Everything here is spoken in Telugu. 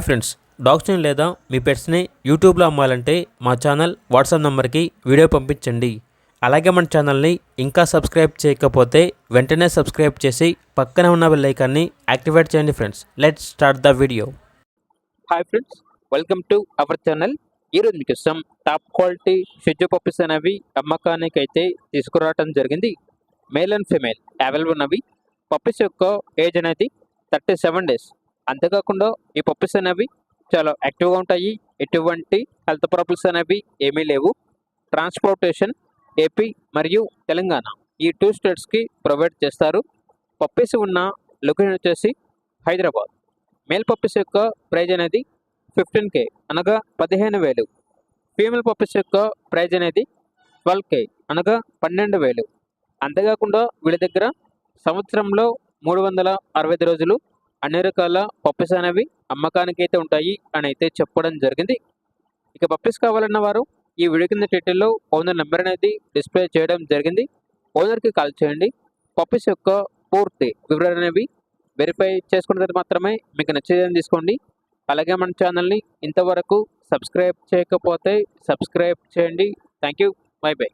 ఫ్రెండ్స్, డాగ్స్ని లేదా మీ పెట్స్ని యూట్యూబ్లో అమ్మాలంటే మా ఛానల్ వాట్సాప్ నెంబర్కి వీడియో పంపించండి. అలాగే మన ఛానల్ని ఇంకా సబ్స్క్రైబ్ చేయకపోతే వెంటనే సబ్స్క్రైబ్ చేసి పక్కనే ఉన్న బెల్ ఐకాన్ని యాక్టివేట్ చేయండి friends. Let's start the video. Hi friends, welcome to our channel. ఈరోజు మీకోసం టాప్ క్వాలిటీ షిట్జూ పప్పీస్ అనేవి అమ్మకానికి అయితే తీసుకురావడం జరిగింది. మేల్ అండ్ ఫీమేల్ అవైలబుల్ ఉన్నవి. పప్పీస్ యొక్క ఏజ్ అనేది 37 డేస్. అంతేకాకుండా ఈ పప్పీస్ అనేవి చాలా యాక్టివ్గా ఉంటాయి. ఎటువంటి హెల్త్ ప్రాబ్లమ్స్ అనేవి ఏమీ లేవు. ట్రాన్స్పోర్టేషన్ ఏపీ మరియు తెలంగాణ ఈ 2 స్టేట్స్కి ప్రొవైడ్ చేస్తారు. పప్పీస్ ఉన్న లొకేషన్ వచ్చేసి హైదరాబాద్. మేల్ పప్పీస్ యొక్క ప్రైజ్ అనేది 15K అనగా 15,000. ఫీమేల్ పప్పీస్ యొక్క ప్రైజ్ అనేది 12K అనగా 12,000. అంతేకాకుండా వీళ్ళ దగ్గర సంవత్సరంలో 365 రోజులు అన్ని రకాల పప్పీస్ అనేవి అమ్మకానికి అయితే ఉంటాయి అని అయితే చెప్పడం జరిగింది. ఇక పప్పీస్ కావాలన్న వారు ఈ వీడియో కింద టైటిల్లో ఓనర్ నెంబర్ అనేది డిస్ప్లే చేయడం జరిగింది. ఓనర్కి కాల్ చేయండి. పప్పీస్ యొక్క పూర్తి వివరాలు అనేవి వెరిఫై చేసుకున్న తర్వాత మాత్రమే మీకు నచ్చేదని తీసుకోండి. అలాగే మన ఛానల్ని ఇంతవరకు సబ్స్క్రైబ్ చేయకపోతే సబ్స్క్రైబ్ చేయండి. Thank you. By by.